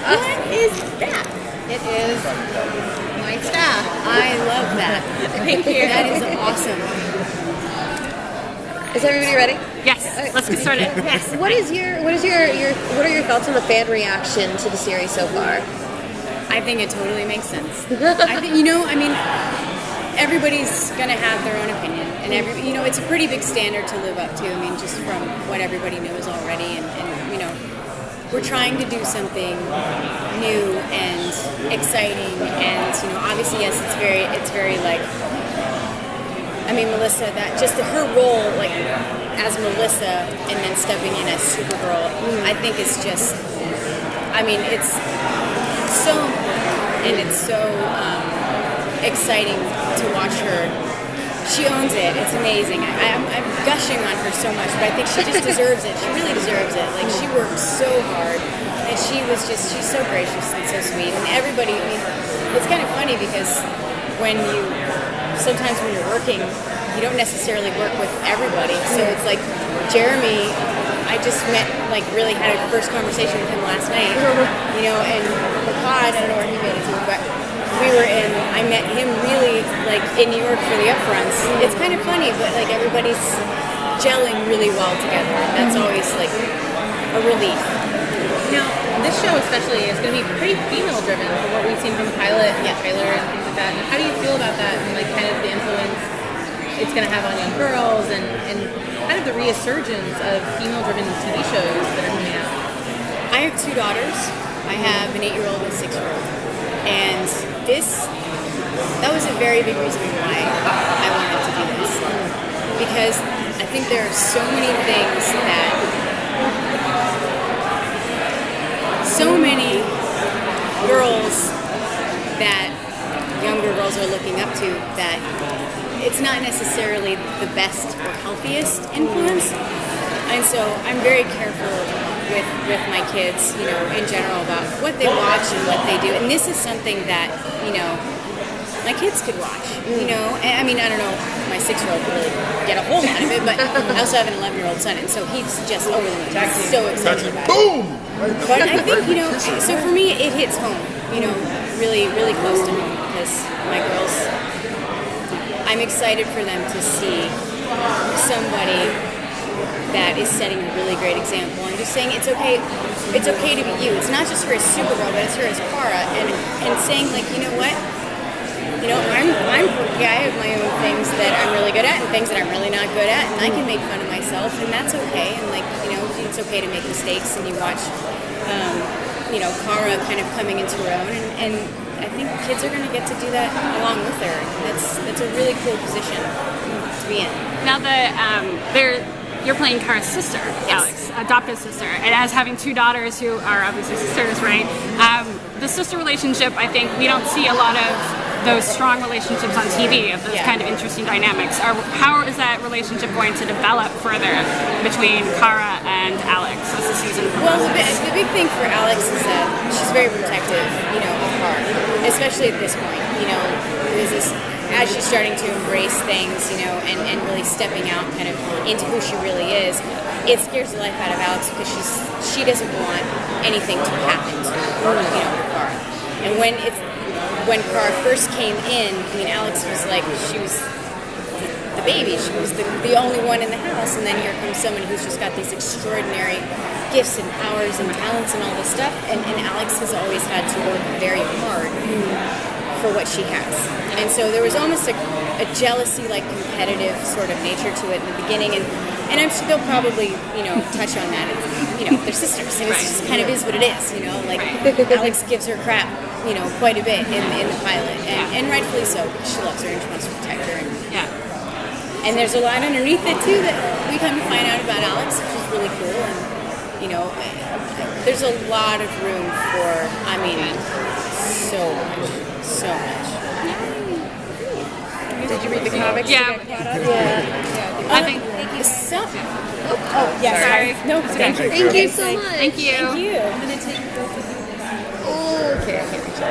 What is that? It is my staff. I love that. Thank you. That is awesome. Is everybody ready? Yes, let's get started. Yes. What are your thoughts on the fan reaction to the series so far? I think it totally makes sense. I think, everybody's gonna have their own opinion, and it's a pretty big standard to live up to. I mean, just from what everybody knows already, and we're trying to do something new and exciting, and obviously, yes, it's very like. I mean, Melissa, that just her role, like as Melissa, and then stepping in as Supergirl, I think is just. I mean, it's so important, and it's so exciting to watch her. She owns it. It's amazing. I'm gushing on her so much, but I think she just deserves it. She really deserves it. Like, she worked so hard, and she's so gracious and so sweet. And everybody, I mean, it's kind of funny because sometimes when you're working, you don't necessarily work with everybody. So it's like Jeremy, I just really had a first conversation with him last night, and the pod, I don't know where he made it to, but I met him really, in New York for the upfronts. It's kind of funny, but, everybody's gelling really well together. That's always, a relief. Now, this show especially is going to be pretty female-driven from what we've seen from the pilot and Chyler and things like that. And how do you feel about that and, kind of the influence it's going to have on young girls and kind of the resurgence of female-driven TV shows that are coming out? I have 2 daughters. I have an 8-year-old and a 6-year-old. And that was a very big reason why I wanted to do this. Because I think there are so many things so many girls that younger girls are looking up to that it's not necessarily the best or healthiest influence. And so I'm very careful with my kids, in general about what they watch and what they do. And this is something that, my kids could watch, And, I mean, I don't know, my 6-year-old could really get a whole lot of it, but I also have an 11-year-old son, and so he's just over the moon. He's so excited about it. Boom! But I think, so for me, it hits home, really, really close to home, because my girls, I'm excited for them to see somebody that is setting a really great example and just saying it's okay to be you. It's not just her as Supergirl, but it's her as Kara, and saying you know what, I have my own things that I'm really good at and things that I'm really not good at, and I can make fun of myself, and that's okay. And it's okay to make mistakes, and you watch Kara kind of coming into her own, and I think kids are going to get to do that along with her. That's a really cool position to be in. Now you're playing Kara's sister, Alex, adopted sister, and as having 2 daughters who are obviously sisters, right? The sister relationship, I think we don't see a lot of those strong relationships on TV, of those kind of interesting dynamics. How is that relationship going to develop further between Kara and Alex as the season progresses? Well, the big thing for Alex is that she's very protective, of Kara, especially at this point. There's this, as she's starting to embrace things, and really stepping out kind of into who she really is, it scares the life out of Alex because she doesn't want anything to happen to Kara. And when Kara first came in, I mean, Alex was she was the baby. She was the only one in the house, and then here comes someone who's just got these extraordinary gifts and powers and talents and all this stuff, and Alex has always had to work very hard for what she has. And so there was almost a jealousy, competitive sort of nature to it in the beginning, and I'm sure they'll probably, touch on that. They're sisters, and it just kind of is what it is, Alex gives her crap, quite a bit in the pilot, and rightfully so, because she loves her and she wants to protect her. And there's a lot underneath it, too, that we come to find out about Alex, which is really cool, and, there's a lot of room for, I mean, so much. Did you read the comics? Yeah. I think. Sorry. No, thank you. Thank you so much. Thank you. Thank you. Okay, I can't reach that.